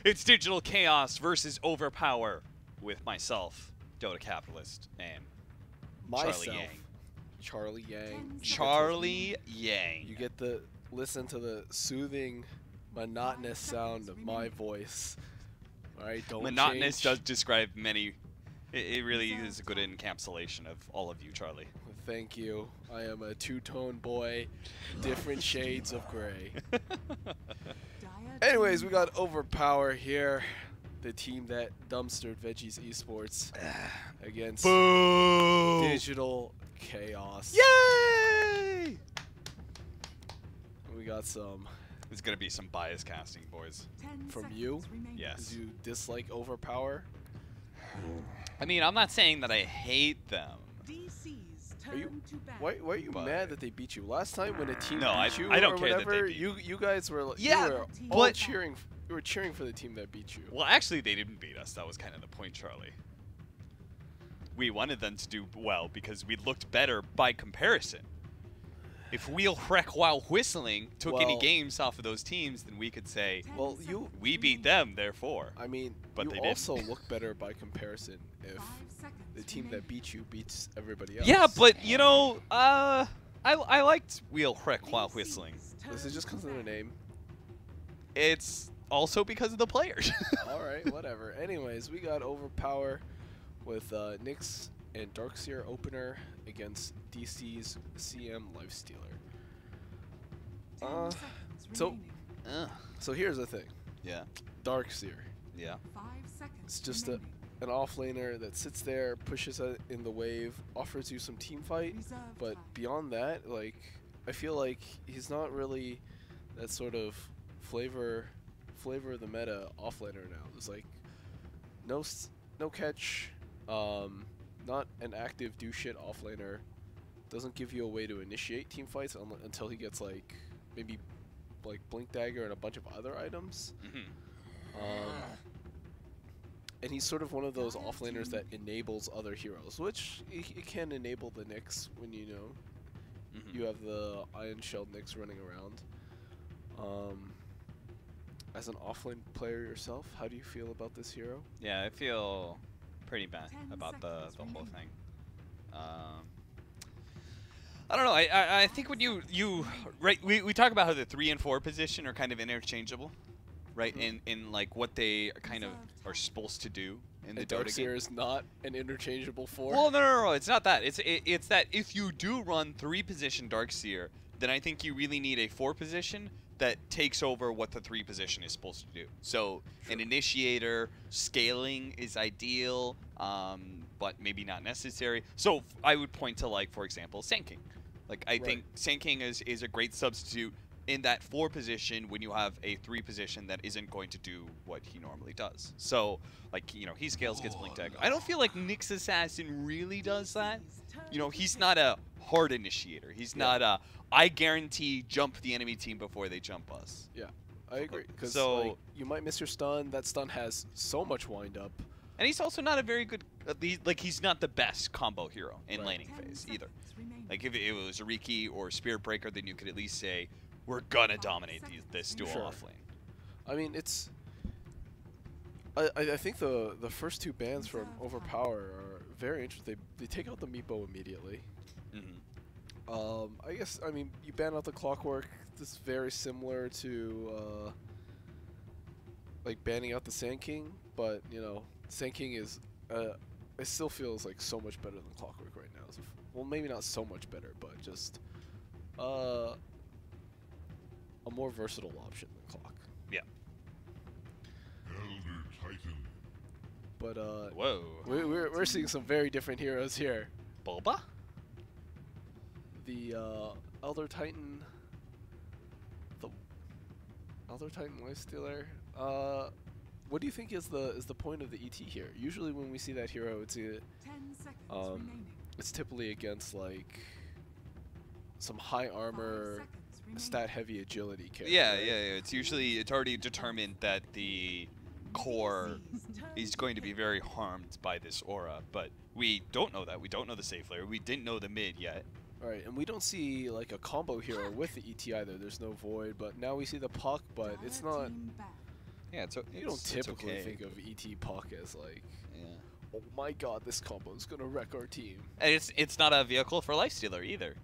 It's Digital Chaos versus Overpower with myself, Dota Capitalist, and Myself, Charlie Yang. Charlie Yang. Charlie Yang. You get to listen to the soothing, monotonous sound of my voice. All right, don't Monotonous change. does describe many. It really is a good encapsulation of all of you, Charlie. Thank you. I am a two-tone boy, different shades of gray. Anyways, we got Overpower here, the team that dumpstered Veggies Esports against Boo! Digital Chaos. Yay! We got some There's gonna be some bias casting, boys. from you. Yes. You dislike Overpower. I mean, I'm not saying that I hate them. Are you? Why are you mad that they beat you? Last time when a team No, beat you I don't or care that they whatever, beat you guys were Yeah, you were all but- cheering. You were cheering for the team that beat you. Well, actually, they didn't beat us. That was kind of the point, Charlie. We wanted them to do well because we looked better by comparison. If Wheel Wreck while whistling took any Well- games off of those teams, then we could say Well, we beat them, therefore. I mean, But you they didn't. also look better by comparison if the team that beat you beats everybody else. Yeah, but you know, I liked Wheel Wreck while whistling. This is just because of the name. It's also because of the players. All right, whatever. Anyways, we got Overpower with Nyx and Darkseer opener against DC's CM Lifestealer. So here's the thing. Yeah. Darkseer. Yeah. It's just an offlaner that sits there, pushes in the wave, offers you some team fight, but beyond that, like, I feel like he's not really that sort of flavor of the meta offlaner now. There's like no catch, not an active do shit offlaner. Doesn't give you a way to initiate team fights until he gets like maybe like Blink Dagger and a bunch of other items. And he's sort of one of those offlaners that enables other heroes, which it can enable the Nyx when you you have the Iron Shelled Nyx running around. As an offlane player yourself, how do you feel about this hero? Yeah, I feel pretty bad about the whole thing. I don't know. I think when you right, we talk about how the 3 and 4 position are kind of interchangeable, right? In like what they kind of are supposed to do in the Dota game. Darkseer is not an interchangeable 4. Well, no, it's not that. It's that if you do run 3 position Darkseer, then I think you really need a 4 position that takes over what the 3 position is supposed to do. So an initiator scaling is ideal, but maybe not necessary. So I would point to, like, for example, Sand King. Like, I think Sand King is a great substitute in that 4 position when you have a 3 position that isn't going to do what he normally does. So, like, you know, he scales, gets Blink Dagger. I don't feel like Nyx Assassin really does that. You know, he's not a hard initiator. He's not a, I guarantee jump the enemy team before they jump us. Yeah, I agree. Because So you might miss your stun. That stun has so much wind up. and he's also not a very good, he's not the best combo hero in laning phase either. Like, if it was a Riki or Spirit Breaker, then you could at least say, we're gonna dominate this duel off lane. I mean, it's... I think the first 2 bans from Overpower are very interesting. They take out the Meepo immediately. I guess, I mean, you ban out the Clockwork. This is very similar to, like, banning out the Sand King. But, you know, Sand King is, it still feels like so much better than Clockwork right now. So, well, maybe not so much better, but just, a more versatile option than Clock. Yeah. Elder Titan. But, Whoa. we're seeing some very different heroes here. Bulba? The Elder Titan, Lifestealer. What do you think is the point of the ET here? Usually when we see that hero, it's typically against like some high armor, stat heavy agility character. Yeah, right? yeah. It's already determined that the core is going to be very harmed by this aura, but we don't know that. We don't know the safe layer. We didn't know the mid yet. Right, and we don't see like a combo hero with the ET either. There's no Void, but now we see the Puck, but it's not Yeah, You don't typically okay. think of ET Puck as like, Yeah. oh my god, this combo is gonna wreck our team. And it's not a vehicle for Lifestealer either.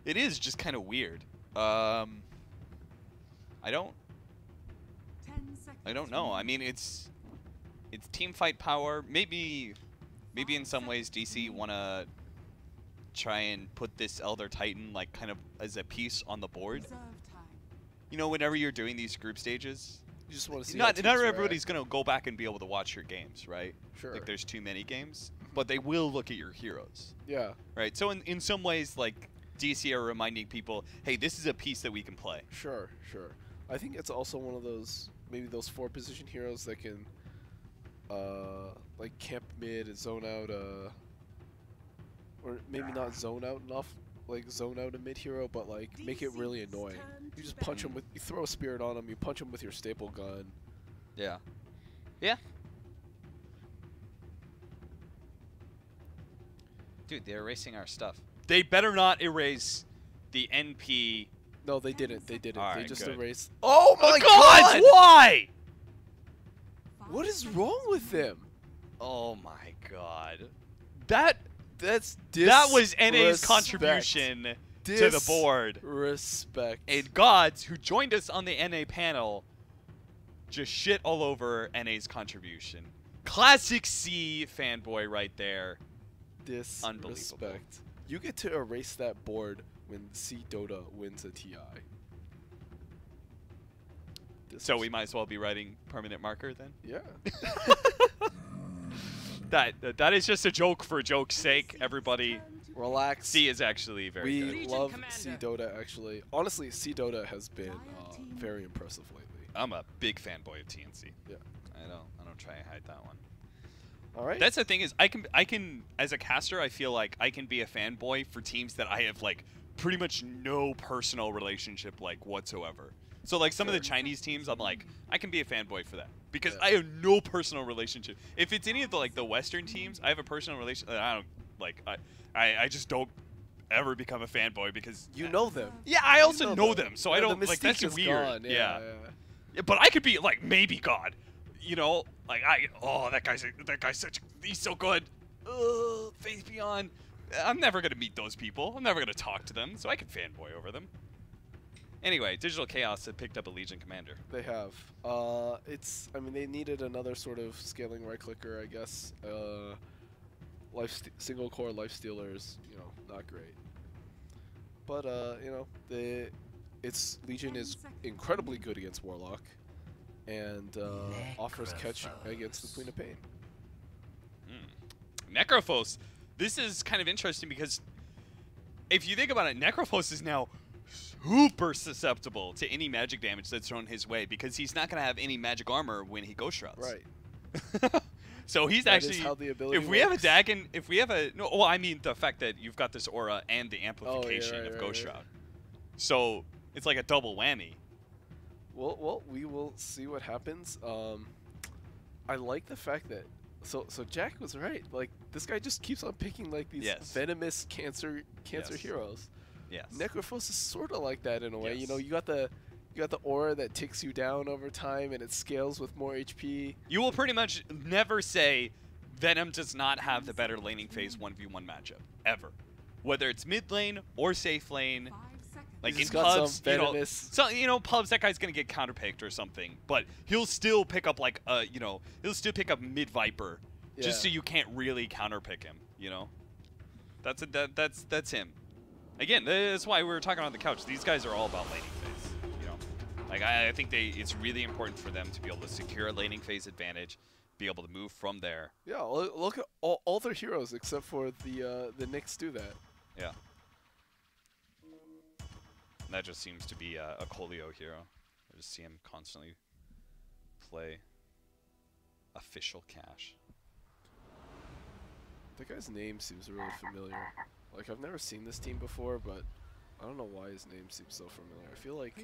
It is just kind of weird. I don't know. I mean, it's team fight power. Maybe in some ways DC wanna try and put this Elder Titan like kind of as a piece on the board. You know, whenever you're doing these group stages, You just want to see. not everybody's gonna go back and be able to watch your games, right? Sure. Like there's too many games, but they will look at your heroes. Yeah. Right. So in some ways, like DC are reminding people, hey, this is a piece that we can play. Sure. I think it's also one of those, maybe those 4-position heroes that can, like camp mid and zone out, or maybe not zone out enough, like zone out a mid hero, but like make it really annoying. You just punch him with, you throw a spirit on him, you punch him with your staple gun. Yeah. Yeah. Dude, they're erasing our stuff. They better not erase the NP. No, they didn't. They All they right, just good. erased. Oh my God! Why? What is wrong with them? Oh my God. That's That was NA's disrespect. contribution to the board. Respect. And Gods, who joined us on the NA panel, just shit all over NA's contribution. Classic C fanboy right there. Disrespect. You get to erase that board when C Dota wins a TI. So we might as well be writing permanent marker then? Yeah. That is just a joke for joke's sake, everybody. Relax. C is actually very good. We love C Dota actually. Honestly, C Dota has been very impressive lately. I'm a big fanboy of TNC. Yeah. I don't try and hide that one. All right. That's the thing is I can as a caster I feel like I can be a fanboy for teams that I have like pretty much no personal relationship like whatsoever. So like some of the Chinese teams I'm like I can be a fanboy for that because I have no personal relationship. If it's any of the Western teams, I have a personal relationship. I don't like I just don't ever become a fanboy because you know them. Yeah, I also you know them. So I don't like that's is weird. Gone. Yeah, but I could be like maybe God. You know, like that guy's he's so good. Faith Beyond. I'm never gonna meet those people. I'm never gonna talk to them, so I can fanboy over them. Anyway, Digital Chaos had picked up a Legion Commander. They have. I mean, they needed another sort of scaling right clicker, I guess. Single core life stealers, you know, not great. But you know, Legion is incredibly good against Warlock. And offers catch against the Queen of Pain. Necrophos. This is kind of interesting because if you think about it, Necrophos is now super susceptible to any magic damage that's thrown his way because he's not going to have any magic armor when he Ghost Shrouds. Right. So he's that actually, is how the ability if we works. have a Dagon, if we have a, no, well, I mean the fact that you've got this aura and the amplification of Ghost Shroud. So it's like a double whammy. Well, we will see what happens. I like the fact that so Jack was right. Like this guy just keeps on picking like these venomous cancer heroes. Yes. Necrophos is sort of like that in a way. You know, you got the aura that ticks you down over time and it scales with more HP. You will pretty much never say Venom does not have the better laning phase 1v1 matchup ever, whether it's mid lane or safe lane. Like in pubs, pubs, that guy's gonna get counterpicked or something, but he'll still pick up like he'll still pick up mid Viper, just so you can't really counterpick him. You know, that's him. Again, that's why we were talking on the couch. These guys are all about laning phase. You know, like I think it's really important for them to be able to secure a laning phase advantage, be able to move from there. Yeah, look at all their heroes except for the Knicks do that. Yeah. That just seems to be a Colio hero. I just see him constantly play official cash. That guy's name seems really familiar. Like, I've never seen this team before, but I don't know why his name seems so familiar. I feel like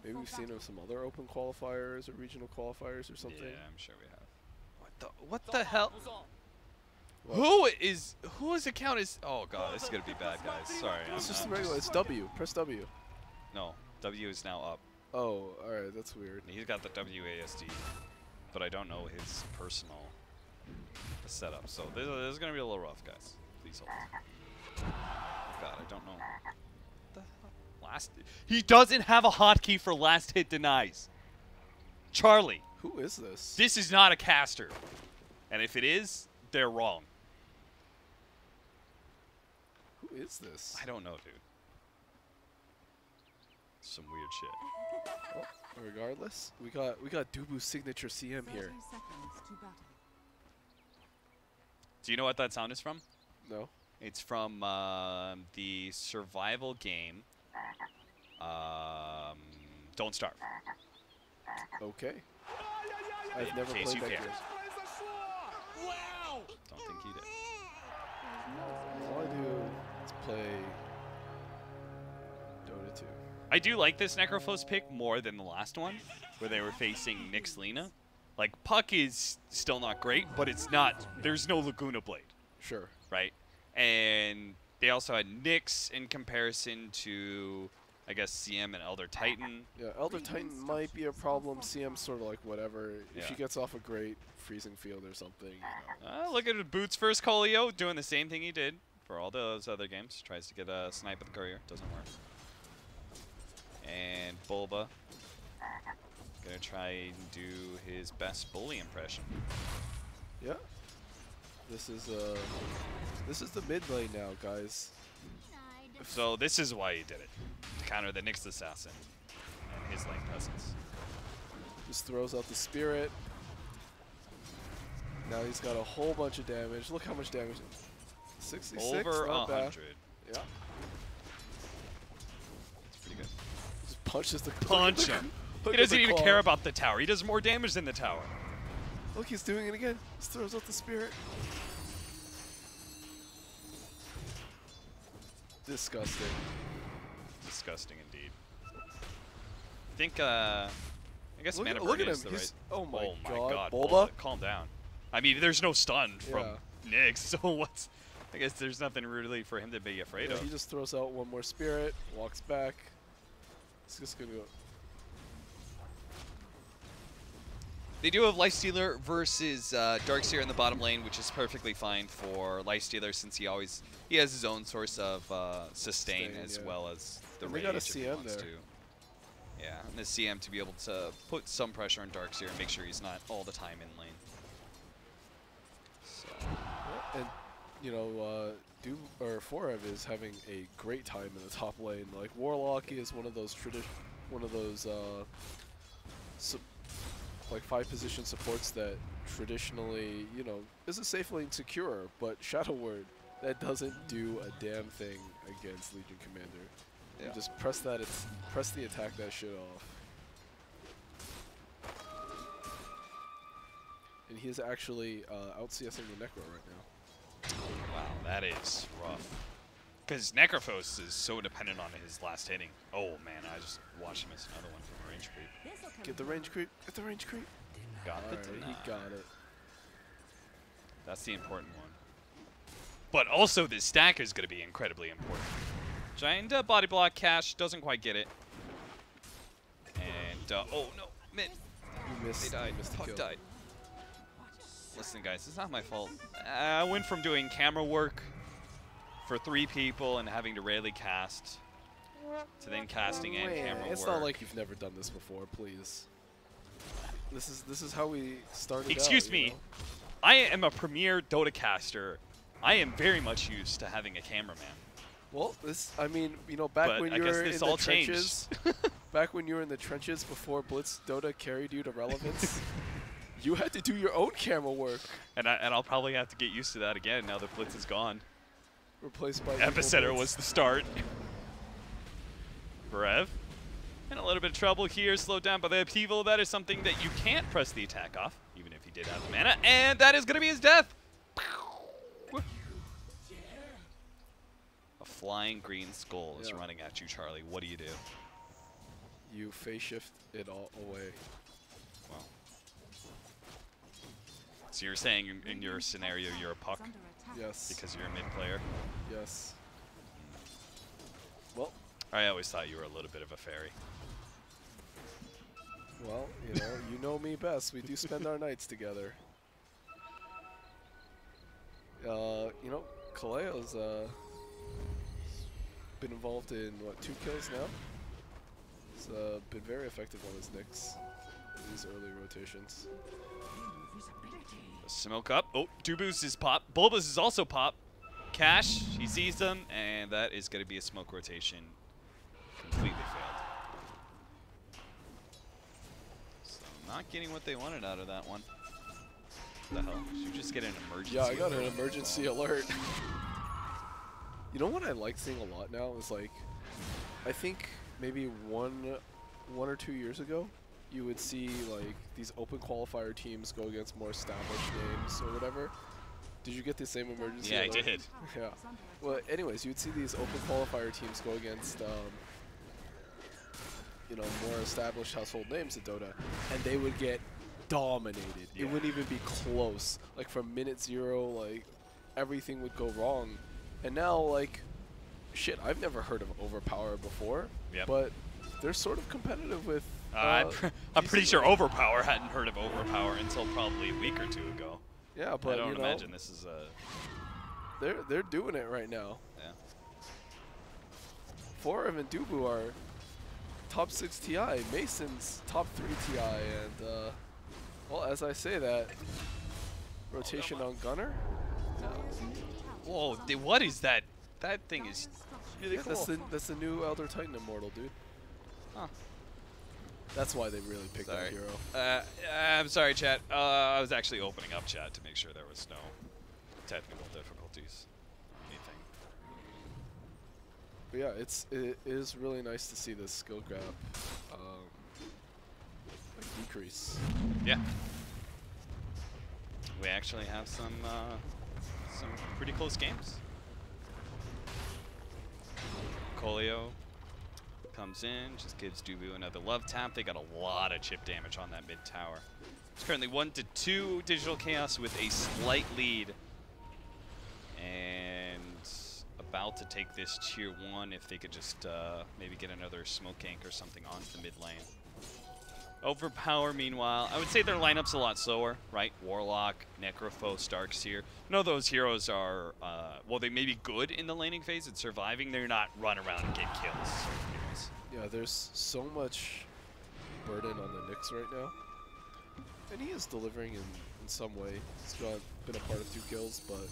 maybe we've seen him in some other open qualifiers or regional qualifiers or something. Yeah, I'm sure we have. What the hell? What? Whose account is? Oh god, this is gonna be bad, guys. Sorry. It's just regular. It's W. Press W. No, W is now up. Oh, alright, that's weird. He's got the WASD. but I don't know his personal setup. So this is going to be a little rough, guys. Please hold. God, I don't know. What the hell? He doesn't have a hotkey for last hit denies. Charlie. Who is this? This is not a caster. And if it is, they're wrong. Who is this? I don't know, dude. Some weird shit. Well, regardless, we got Dubu's signature CM here. Do you know what that sound is from? No. It's from the survival game Don't Starve. Okay. I've never played that game. Wow! Don't think he did. All I do is play Dota 2. I do like this Necrophos pick more than the last one, where they were facing Nyx Lina. Like, Puck is still not great, but it's not, there's no Laguna Blade. Sure. Right? And they also had Nyx in comparison to, I guess, CM and Elder Titan. Yeah, Elder Titan might be a problem. CM's sort of like whatever. Yeah. If she gets off a great freezing field or something. You know. Look at Boots first Colio doing the same thing he did for all those other games. Tries to get a snipe with the courier. Doesn't work. And Bulba gonna try and do his best bully impression. Yeah. This is the mid lane now, guys. So this is why he did it. To counter the Nyx Assassin and his lane presence. Just throws out the spirit. Now he's got a whole bunch of damage. Look how much damage. 66. Over not 100. bad. Yeah. It's pretty good. Just punches the Punch him. He doesn't even care about the tower. He does more damage than the tower. Look, he's doing it again. Just throws out the spirit. Disgusting. Disgusting indeed. I think, I guess Look Mana at Burden him. is the right. Oh my god. Bulba. Bulba? Calm down. I mean, there's no stun from Yeah. Nyx, so what's... I guess there's nothing really for him to be afraid Yeah, of. he just throws out one more spirit, walks back. It's just gonna go. They do have Lifestealer versus Darkseer in the bottom lane, which is perfectly fine for Lifestealer since he has his own source of sustain as yeah. well as the And rage they got a if he CM wants there. to. Yeah, and the CM to be able to put some pressure on Darkseer and make sure he's not all the time in lane. So. And you know, Forev is having a great time in the top lane. Like Warlock is one of those like 5-position supports that traditionally, you know, is a safe lane secure, but Shadow Word, that doesn't do a damn thing against Legion Commander. Yeah. You just press the attack that shit off. And he is actually out CSing the Necro right now. Wow, that is rough. Because Necrophos is so dependent on his last hitting. Oh man, I just watched him miss another one from a range creep. Get the range creep. Get the range creep. Got Alright, the deny. he got it. That's the important one. But also this stack is going to be incredibly important. Giant body block cash, doesn't quite get it. And, oh no, mid. You missed. They died. Missed the Puck kill. died. Listen guys, it's not my fault. I went from doing camera work for 3 people and having to rarely cast to then casting and camera work. It's not like you've never done this before, please. This is how we started. Excuse me. Know? I am a premier Dota caster. I am very much used to having a cameraman. Well, I mean, you know, back when you were in the trenches, back when you were in the trenches before Blitz Dota carried you to relevance, you had to do your own camera work. And I'll probably have to get used to that again now that Blitz is gone. Replaced by Epicenter was the start. Brev. In a little bit of trouble here, slowed down by the upheaval. That is something that you can't press the attack off, even if he did have the mana. And that is going to be his death. A flying green skull is running at you, Charlie. What do you do? You phase shift it all away. Well. So you're saying in your scenario you're a puck? Yes. Because you're a mid player? Yes. Well. I always thought you were a little bit of a fairy. Well, you know me best. We do spend our nights together. Kaleo's been involved in, what, 2 kills now? He's been very effective on his nicks in these early rotations. Smoke up. Oh, Dubu's is pop. Bulbas is also pop. Cash, he sees them, and that is going to be a smoke rotation. Completely failed. So not getting what they wanted out of that one. What the hell? Did you just get an emergency Yeah, I got alert? an emergency alert. You know what I like seeing a lot now is, like, I think maybe one or 2 years ago, you would see like these open qualifier teams go against more established names or whatever. Did you get the same emergency alert? Yeah, I did. Yeah. Well, anyways, you'd see these open qualifier teams go against more established household names in Dota, and they would get dominated. Yeah. It wouldn't even be close. Like from minute 0, like everything would go wrong. And now, like, shit, I've never heard of OverPower before, Yep. but they're sort of competitive with. I'm pretty sure OverPower hadn't heard of OverPower until probably a week or 2 ago. Yeah, but I don't imagine this is a. They're doing it right now. Yeah. Forum and Dubu are top 6 TI. Mason's top 3 TI, and well, as I say that, rotation on Gunner. Whoa! What is that? That thing is really Yeah, cool. that's the new Elder Titan Immortal, dude. Huh. That's why they really picked that Sorry. hero. I'm sorry, chat. I was actually opening up chat to make sure there was no technical difficulties. Anything. But yeah, it is really nice to see this skill gap like decrease. Yeah. We actually have some pretty close games. Colio comes in, just gives Dubu another love tap. They got a lot of chip damage on that mid tower. It's currently 1-2 Digital Chaos with a slight lead. And about to take this tier 1 if they could just maybe get another smoke gank or something onto the mid lane. OverPower, meanwhile, I would say their lineup's a lot slower, right? Warlock, Necrophos, Darkseer. No, those heroes are, well, they may be good in the laning phase and surviving. They're not run around and get kills. Yeah, there's so much burden on the Nyx right now. And he is delivering in some way. He's been a part of 2 kills, but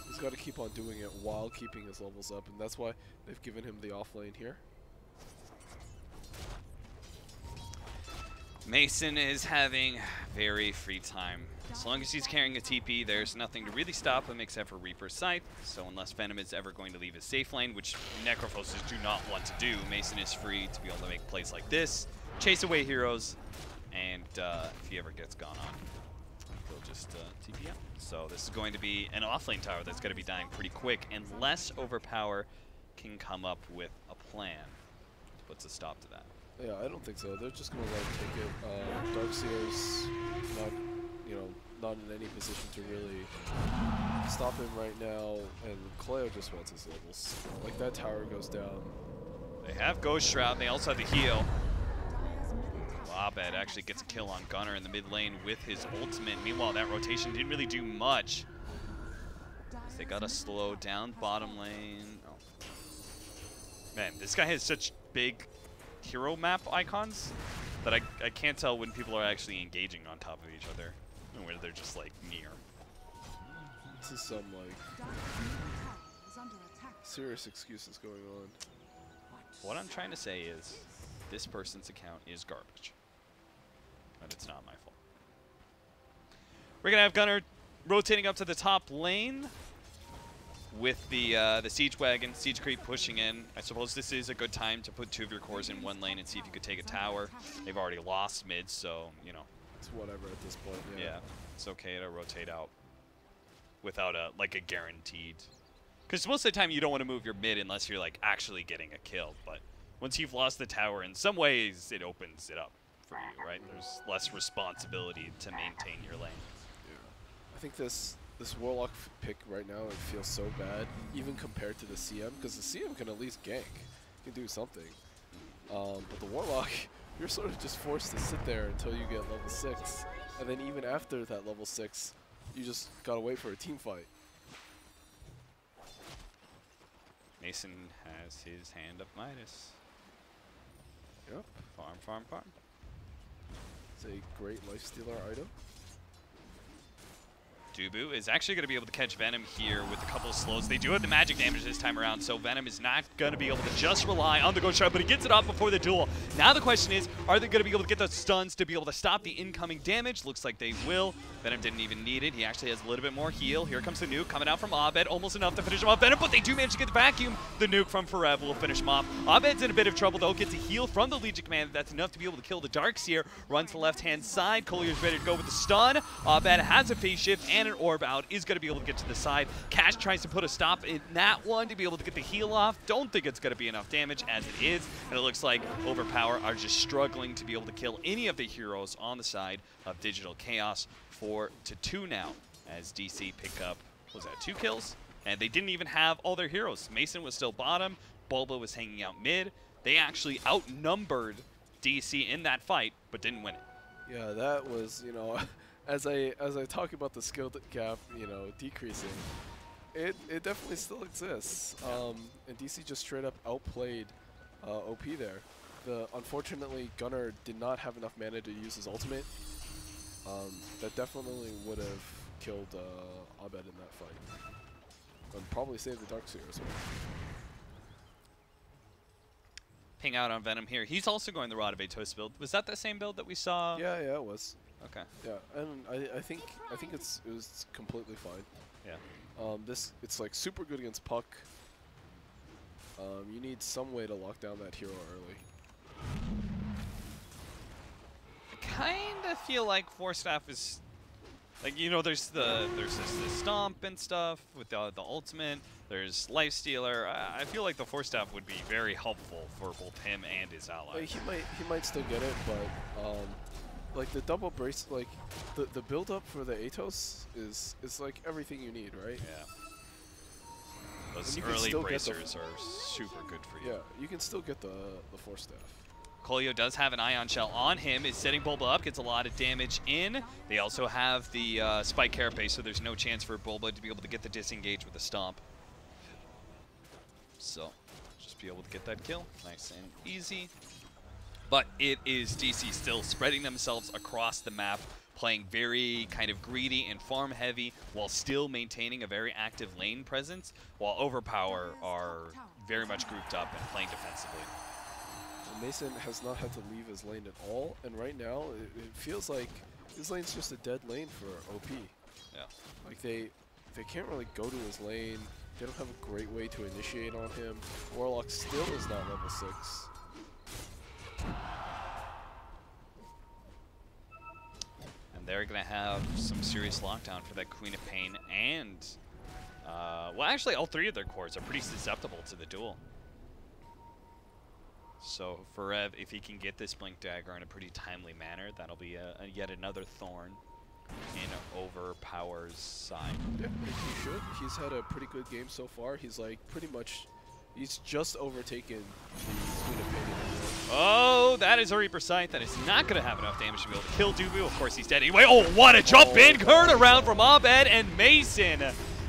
he's got to keep on doing it while keeping his levels up, and that's why they've given him the off lane here. Mason is having very free time. As long as he's carrying a TP, there's nothing to really stop him except for Reaper's Scythe. So unless Venom is ever going to leave his safe lane, which Necrophoses do not want to do, Mason is free to be able to make plays like this, chase away heroes, and if he ever gets gone on, he'll just TP out. So this is going to be an offlane tower that's going to be dying pretty quick, unless OverPower can come up with a plan that puts a stop to that. Yeah, I don't think so. They're just gonna let him take it. Darkseer's not in any position to really stop him right now, and Cleo just wants his levels. Like, that tower goes down. They have Ghost Shroud, and they also have the heal. Abed actually gets a kill on Gunner in the mid lane with his ultimate. Meanwhile, that rotation didn't really do much. They gotta slow down bottom lane. Oh. Man, this guy has such big hero map icons that I can't tell when people are actually engaging on top of each other and where they're just like near. This is some like serious excuses going on. What I'm trying to say is this person's account is garbage, but it's not my fault. We're gonna have Gunner rotating up to the top lane with the siege wagon, siege creep pushing in. I suppose this is a good time to put 2 of your cores in one lane and see if you could take a tower. They've already lost mid, so, you know. It's whatever at this point, yeah. Yeah, it's okay to rotate out without a guaranteed. Because most of the time you don't want to move your mid unless you're like actually getting a kill. But once you've lost the tower, in some ways it opens it up for you, right? There's less responsibility to maintain your lane. Yeah. I think this Warlock pick right now, it feels so bad, even compared to the CM, because the CM can at least gank. He can do something. But the Warlock you're sort of just forced to sit there until you get level 6, and then even after that level 6, you just gotta wait for a team fight. Mason has his hand of Midas. Yep. Farm, farm, farm. It's a great lifestealer item. Dubu is actually going to be able to catch Venom here with a couple of slows. They do have the magic damage this time around, so Venom is not going to be able to just rely on the Ghost Shot, but he gets it off before the duel. Now the question is, are they going to be able to get the stuns to be able to stop the incoming damage? Looks like they will. Venom didn't even need it. He actually has a little bit more heal. Here comes the nuke coming out from Abed. Almost enough to finish him off. Venom, but they do manage to get the vacuum. The nuke from Forev will finish him off. Abed's in a bit of trouble, though. Gets a heal from the Legion Commander. That's enough to be able to kill the Darkseer. Runs to the left-hand side. Collier's ready to go with the stun. Abed has a phase shift and an orb out. Is going to be able to get to the side. Cash tries to put a stop in that one to be able to get the heal off. Don't think it's going to be enough damage as it is. And it looks like OverPower are just struggling to be able to kill any of the heroes on the side of Digital Chaos. 4-2 now as DC pick up, what was that, 2 kills? And they didn't even have all their heroes. Mason was still bottom. Bulba was hanging out mid. They actually outnumbered DC in that fight, but didn't win it. Yeah, that was, you know, as I talk about the skill gap, you know, decreasing, it definitely still exists. And DC just straight up outplayed OP there. Unfortunately, Gunnar did not have enough mana to use his ultimate. That definitely would have killed Abed in that fight. And probably saved the Darkseer as well. Ping out on Venom here. He's also going the Rod of Atos build. Was that the same build that we saw? Yeah, it was. Okay. Yeah, and I think it was completely fine. Yeah. It's like super good against Puck. You need some way to lock down that hero early. Kind of feel like Force Staff is, like, you know, there's this stomp and stuff with the ultimate. There's Lifestealer. I feel like the Force Staff would be very helpful for both him and his allies. He might still get it, but like the double brace, like the build up for the Atos is like everything you need, right? Yeah. Those early bracers are super good for you. Yeah, you can still get the Force Staff. Kolio does have an Ion Shell on him, is setting Bulba up, gets a lot of damage in. They also have the Spike Carapace, so there's no chance for Bulba to be able to get the disengage with the Stomp. So, just be able to get that kill. Nice and easy. But it is DC still spreading themselves across the map, playing very kind of greedy and farm heavy, while still maintaining a very active lane presence, while OverPower are very much grouped up and playing defensively. Mason has not had to leave his lane at all, and right now it feels like his lane's just a dead lane for OP. Yeah. Like they can't really go to his lane. They don't have a great way to initiate on him. Warlock still is not level 6. And they're going to have some serious lockdown for that Queen of Pain and, well, actually all 3 of their cores are pretty susceptible to the duel. So for Rev, if he can get this Blink Dagger in a pretty timely manner, that'll be yet another thorn in OverPower's side. Yeah, he should. He's had a pretty good game so far. He's like he's just overtaken the Queen of Pain. Oh, that is a Reaper Sight. That is not going to have enough damage to be able to kill Dubu. Of course, he's dead anyway. Oh, what a jump in! Turn around from Abed, and Mason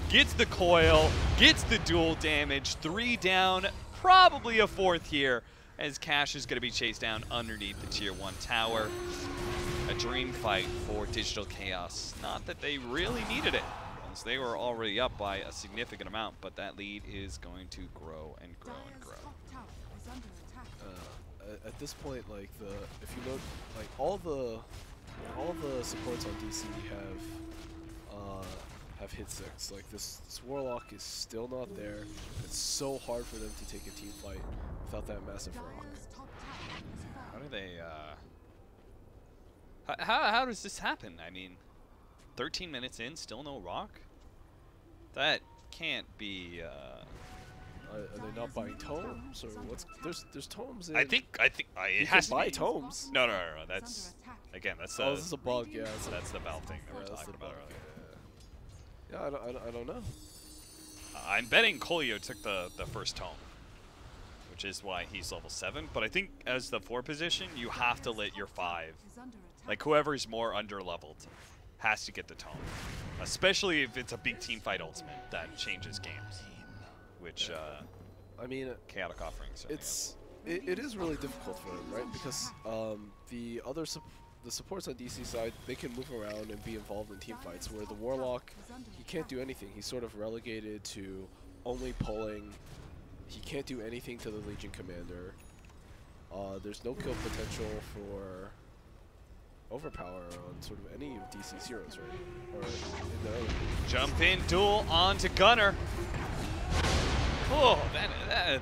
gets the coil, gets the dual damage. 3 down, probably a 4th here, as Cash is going to be chased down underneath the Tier 1 tower. A dream fight for Digital Chaos. Not that they really needed it, as they were already up by a significant amount, but that lead is going to grow and grow and grow. At this point, like if you look, like all the supports on DC have hit 6. Like this Warlock is still not there. It's so hard for them to take a team fight without that massive rock. How do they? How does this happen? I mean, 13 minutes in, still no rock? That can't be. Are they not buying tomes, or what's? There's tomes in. I think it has to buy be tomes. No. That's again. That's oh, this is a bug. Yeah, that's the Valve thing that we're talking about earlier. Yeah, I don't know. I'm betting Kolio took the first tome, which is why he's level 7. But I think as the 4 position, you have to let your 5, like whoever's more under-leveled, has to get the tome. Especially if it's a big team fight ultimate that changes games, which I mean, Chaotic Offerings. It is really difficult for him, right? Because the supports on DC side, they can move around and be involved in team fights, where the Warlock, he can't do anything. He's sort of relegated to only pulling. He can't do anything to the Legion Commander. There's no kill potential for Overpower on sort of any of DC's heroes, right? Or in the early. Jump in, duel onto Gunner. Oh,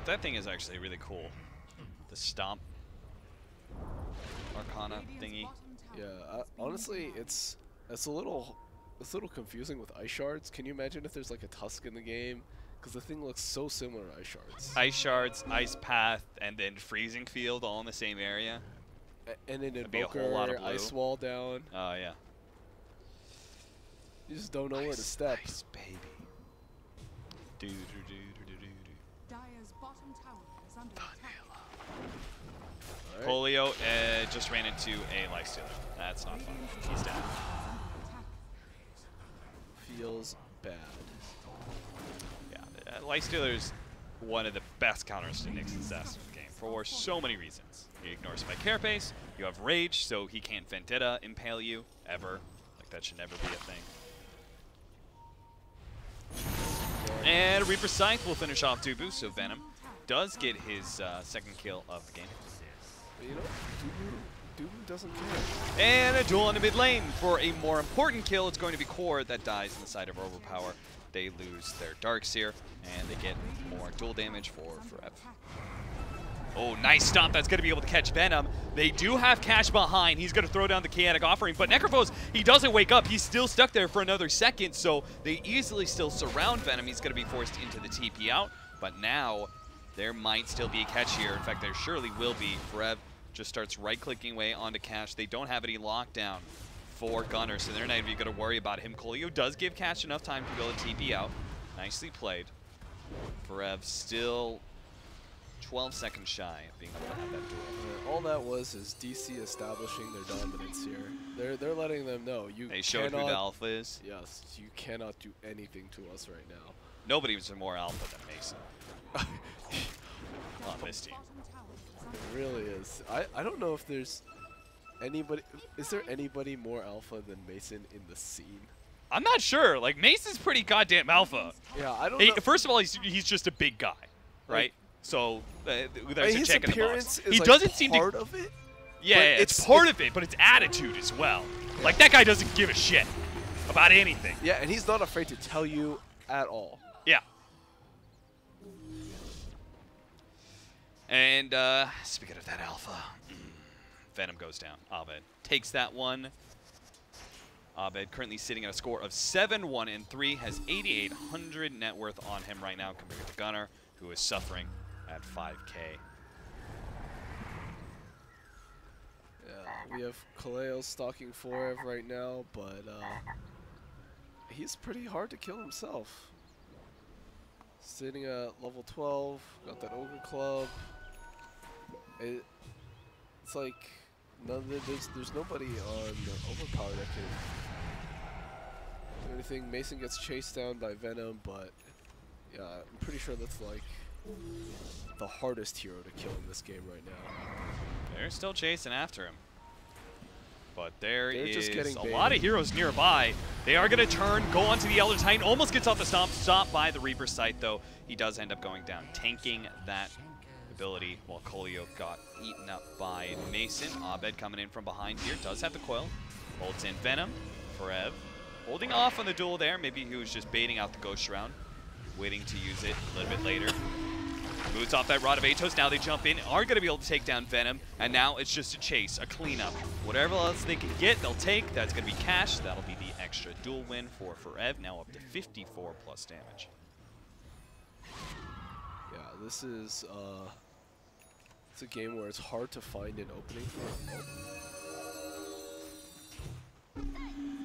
that thing is actually really cool. The stomp Arcana thingy. Yeah, honestly, it's a little confusing with Ice Shards. Can you imagine if there's like a Tusk in the game? Because the thing looks so similar to Ice Shards. Ice Shards, Ice Path, and then Freezing Field all in the same area. And an Invoker, Ice Wall down. Oh, yeah. You just don't know where to step. Ice, baby. Dire's bottom tower is under attack. Right. Polio just ran into a Lifestealer. That's not fun. He's dead. Feels bad. Yeah, Lifestealer's one of the best counters to Nixon's Zest in the game for so many reasons. He ignores my carapace, you have Rage, so he can't Vendetta impale you, ever. Like, that should never be a thing. And Reaper Scythe will finish off Dubu, so Venom does get his second kill of the game. But you know, Dubu doesn't care. And a duel in the mid lane. For a more important kill, it's going to be Core that dies on the side of Overpower. They lose their Darkseer, and they get more duel damage for Forev. Oh, nice stomp. That's going to be able to catch Venom. They do have Cash behind. He's going to throw down the Chaotic Offering, but Necrophos, he doesn't wake up. He's still stuck there for another second, so they easily still surround Venom. He's going to be forced into the TP out, but now there might still be a catch here. In fact, there surely will be. Forev just starts right-clicking away onto Cash. They don't have any lockdown for Gunner, so they're not even going to worry about him. Colio does give Cash enough time to be able to TP out. Nicely played. Forev still 12 seconds shy of being able to have that duel. All that was is DC establishing their dominance here. They're letting them know They showed who the alpha is. Yes, you cannot do anything to us right now. Nobody was more alpha than Mason on this team. It really is. I don't know if there's anybody. Is there anybody more alpha than Mason in the scene? I'm not sure. Like, Mason's pretty goddamn alpha. Yeah, I don't know. First of all, he's just a big guy, right? Like, so his appearance is he like doesn't seem part to. Of it. Yeah, it's part of it, but it's attitude as well. Yeah. Like, that guy doesn't give a shit about anything. Yeah, and he's not afraid to tell you at all. Yeah. And speaking of that alpha, Venom goes down. Abed takes that one. Abed currently sitting at a score of 7-1-3, has 8,800 net worth on him right now compared to Gunner, who is suffering at 5K. Yeah, we have Kaleo stalking Forev right now, but he's pretty hard to kill himself. Sitting at level 12, got that Ogre Club. It's like there's nobody on Overpower that can do anything. Mason gets chased down by Venom, but yeah, I'm pretty sure that's like the hardest hero to kill in this game right now. They're still chasing after him. But they're just getting a lot of heroes nearby. They are going to turn, go onto the Elder Titan, almost gets off the stomp, stopped by the Reaper Sight, though. He does end up going down, tanking that ability while Colio got eaten up by Mason. Abed coming in from behind here, does have the coil. Holds in Venom, Forev. Holding off on the duel there. Maybe he was just baiting out the Ghost Round, waiting to use it a little bit later. Moves off that Rod of Atos. Now they jump in, are going to be able to take down Venom, and now it's just a chase, a cleanup. Whatever else they can get, they'll take. That's going to be Cash. That'll be the extra duel win for Forev, now up to 54 plus damage. Yeah, this is it's a game where it's hard to find an opening for him.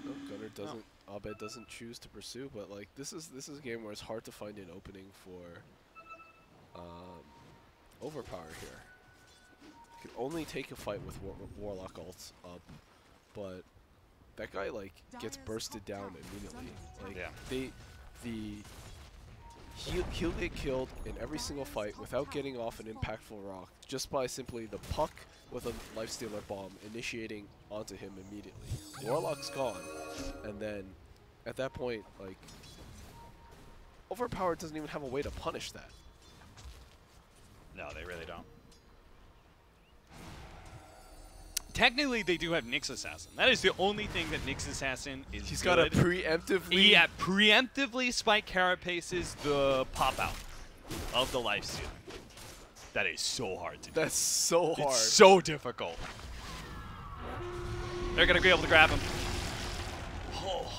No, Gunner doesn't. Abed doesn't choose to pursue, but like this is a game where it's hard to find an opening for Overpower here. Can only take a fight with Warlock ults up, but that guy like gets bursted down immediately. Like he'll get killed in every single fight without getting off an impactful rock, just by simply the puck with a lifestealer bomb initiating onto him immediately. Warlock's gone, and then at that point, like, Overpower doesn't even have a way to punish that. No, they really don't. Technically, they do have Nyx Assassin. That is the only thing that Nyx Assassin is He's good. got a preemptively... Yeah, preemptively spike carapaces the pop-out of the lifestealer. That is so hard to do. That's so hard. It's so difficult. They're going to be able to grab him. Oh,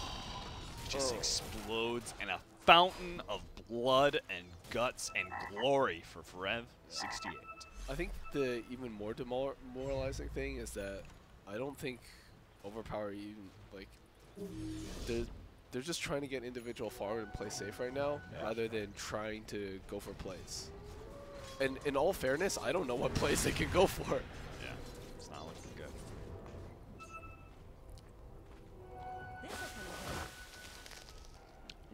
just explodes in a fountain of blood and guts and glory for Forev 68. I think the even more demoralizing thing is that I don't think Overpower even, like, they're just trying to get individual forward and play safe right now, rather than trying to go for plays. And in all fairness, I don't know what plays they can go for. Yeah, it's not looking good.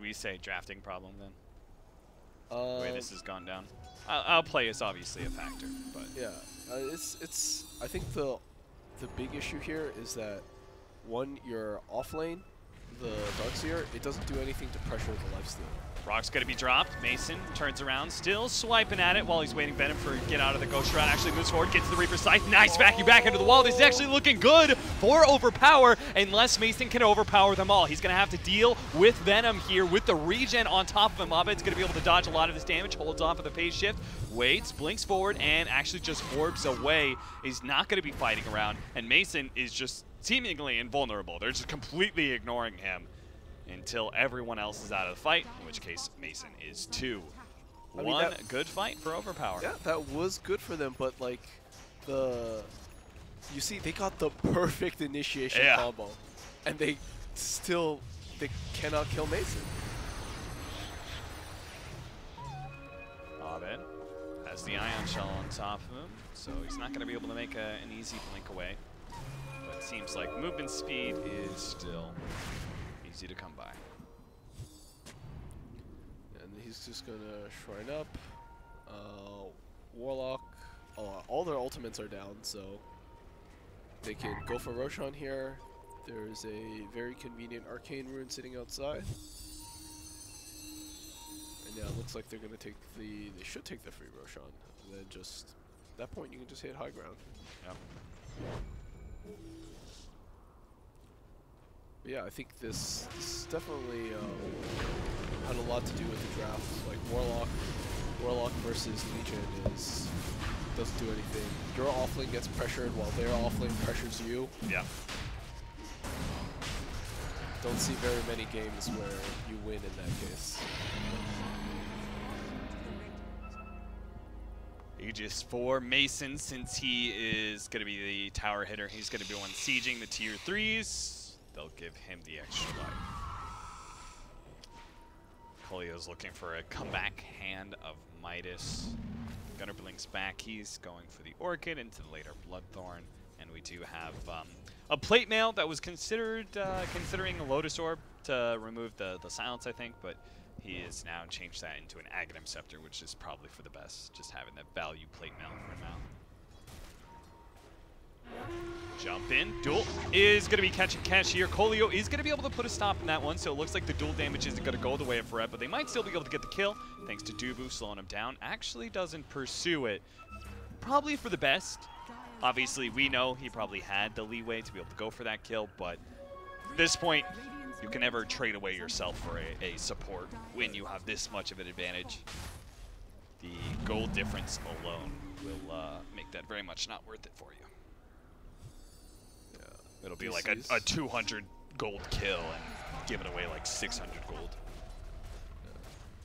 We say drafting problem then? The way this has gone down. Outplay is obviously a factor, but yeah, it's. I think the big issue here is that one, your off lane, the Darkseer, it doesn't do anything to pressure the lifestealer. Rock's going to be dropped. Mason turns around, still swiping at it while he's waiting Venom for get out of the ghost route. Actually moves forward, gets the Reaper's Scythe. Nice vacuum back into the wall. This is actually looking good for Overpower, unless Mason can overpower them all. He's going to have to deal with Venom here with the regen on top of him. Abed's going to be able to dodge a lot of this damage, holds off of the phase shift, waits, blinks forward, and actually just orbs away. He's not going to be fighting around, and Mason is just seemingly invulnerable. They're just completely ignoring him until everyone else is out of the fight, in which case Mason is too. I mean, One good fight for Overpower. Yeah, that was good for them, but like you see, they got the perfect initiation combo, and they cannot kill Mason. Abed has the Ion Shell on top of him, so he's not going to be able to make an easy blink away. But it seems like movement speed is still easy to come by. And he's just gonna shrine up. Warlock, all their ultimates are down, so they can go for Roshan here. There's a very convenient arcane rune sitting outside. And yeah, it looks like they're gonna take they should take the free Roshan. And then just, at that point, you can just hit high ground. Yep. Yeah, I think this definitely had a lot to do with the draft. Like Warlock versus Legion doesn't do anything. Your offlane gets pressured while their offlane pressures you. Yeah. Don't see very many games where you win in that case. Aegis for Mason, since he is going to be the tower hitter, he's going to be one sieging the tier 3s. They'll give him the extra life. Kolio's looking for a comeback hand of Midas. Gunner blinks back. He's going for the Orchid into the later Bloodthorn. And we do have a plate mail that was considering a Lotus Orb to remove the silence, I think, but he has now changed that into an Aghanim Scepter, which is probably for the best, just having that value plate mail for now. Jump in. Duel is going to be catching cash here. Kolio is going to be able to put a stop in that one, so it looks like the duel damage isn't going to go the way of Forev, but they might still be able to get the kill, thanks to Dubu slowing him down. Actually doesn't pursue it. Probably for the best. Obviously, we know he probably had the leeway to be able to go for that kill, but at this point, you can never trade away yourself for a support when you have this much of an advantage. The gold difference alone will make that very much not worth it for you. It'll be like a 200 gold kill and giving away like 600 gold.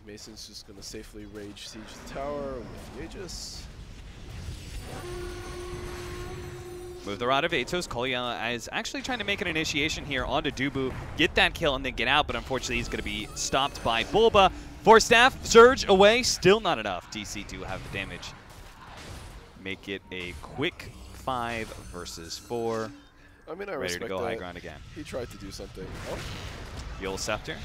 Mason's just going to safely rage siege the tower with Aegis. Move the Rod of Atos. Kolya is actually trying to make an initiation here onto Dubu, get that kill and then get out, but unfortunately he's going to be stopped by Bulba. Force Staff, Surge away, still not enough. DC do have the damage. make it a quick 5 versus 4. I mean, I Ready respect to go that. high ground again. He tried to do something. Oh. Yule Scepter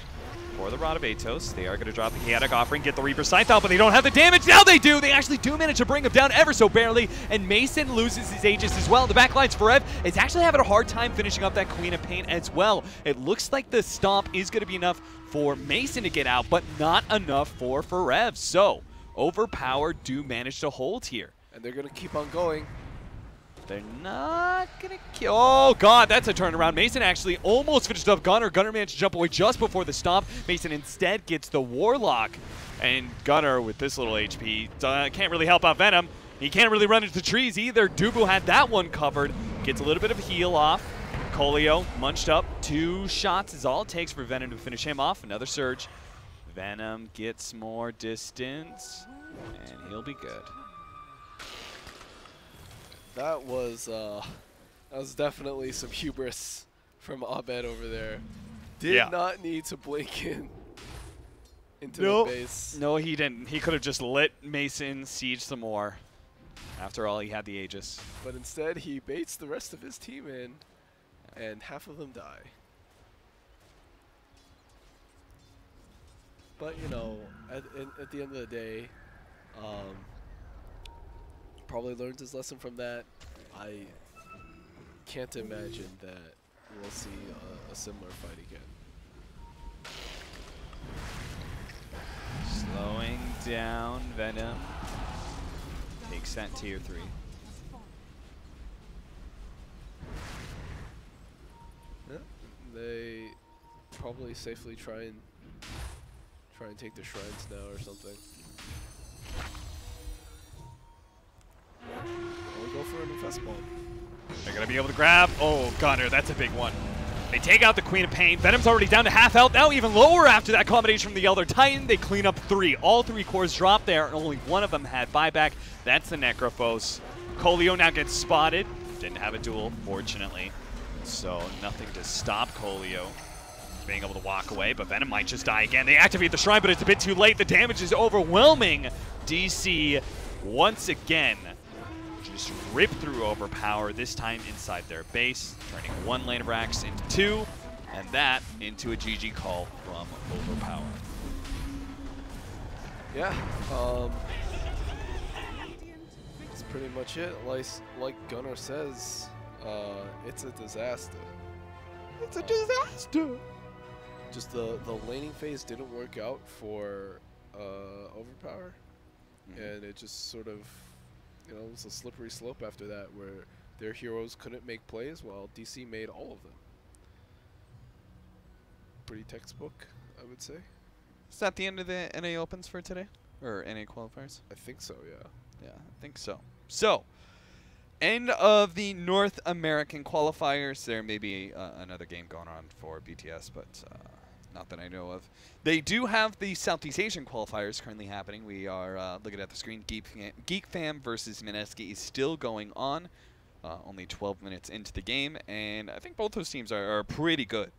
for the Rod of Atos. They are going to drop the Chaotic Offering, get the Reaper Scythe out, but they don't have the damage. Now they do! They actually do manage to bring him down ever so barely, and Mason loses his Aegis as well. The backlines for Rev is actually having a hard time finishing up that Queen of Pain as well. It looks like the Stomp is going to be enough for Mason to get out, but not enough for Rev. So, OverPower do manage to hold here. And they're going to keep on going. They're not going to kill. Oh, God, that's a turnaround. Mason actually almost finished up Gunnar. Gunnar managed to jump away just before the stomp. Mason instead gets the Warlock. And Gunnar, with this little HP, can't really help out Venom. He can't really run into the trees either. Dubu had that one covered. Gets a little bit of heal off. Colio munched up. 2 shots is all it takes for Venom to finish him off. Another surge. Venom gets more distance, and he'll be good. That was definitely some hubris from Abed over there. Did not need to blink into the base. No, he didn't. He could have just let Mason siege some more. After all, he had the Aegis. But instead, he baits the rest of his team in, and half of them die. But, you know, at the end of the day, probably learned his lesson from that. I can't imagine that we'll see a similar fight again. Slowing down Venom. Takes that tier 3. Yeah, they probably safely try and take the shrines now or something. Or go for an Infest Bomb. They're going to be able to grab. Oh, Gunnar, that's a big one. They take out the Queen of Pain. Venom's already down to half health. Now even lower after that combination from the Elder Titan. They clean up 3. All 3 cores drop there, and only one of them had buyback. That's the Necrophos. Colio now gets spotted. Didn't have a duel, fortunately. So nothing to stop Colio being able to walk away, but Venom might just die again. They activate the Shrine, but it's a bit too late. The damage is overwhelming. DC once again just rip through OverPower, this time inside their base, turning 1 lane of racks into 2, and that into a GG call from OverPower. Yeah, that's pretty much it. Like Gunnar says, it's a disaster. It's a disaster! Just the laning phase didn't work out for OverPower, and it just sort of, you know, it was a slippery slope after that where their heroes couldn't make plays while DC made all of them. Pretty textbook, I would say. Is that the end of the NA Opens for today? Or NA Qualifiers? I think so, yeah. Yeah, I think so. So, end of the North American Qualifiers. There may be another game going on for BTS, but not that I know of. They do have the Southeast Asian Qualifiers currently happening. We are looking at the screen. Geek Fam versus Mineski is still going on. Only 12 minutes into the game, and I think both those teams are pretty good.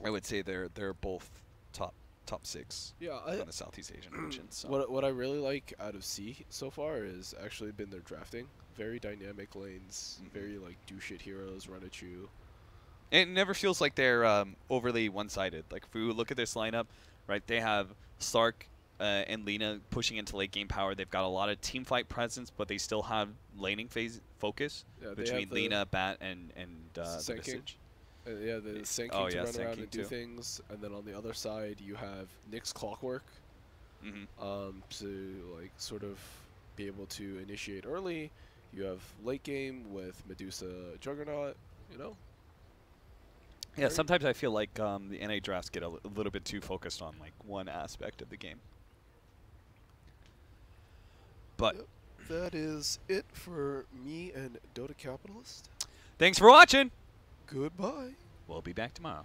I would say they're both top 6 on the Southeast Asian region. So. What I really like out of C so far is actually been their drafting. Very dynamic lanes, very like do shit heroes, run at you. It never feels like they're overly one-sided. Like if we look at this lineup, right? They have Stark and Lina pushing into late game power. They've got a lot of team fight presence, but they still have laning phase focus between Lina, Bat, and the Visage. Yeah, the Sand King to run around and do things, and then on the other side you have Nyx Clockwork to like sort of be able to initiate early. You have late game with Medusa Juggernaut, you know. Yeah, sometimes I feel like the NA drafts get a little bit too focused on like one aspect of the game. But yep, that is it for me and Dota Capitalist. Thanks for watching. Goodbye. We'll be back tomorrow.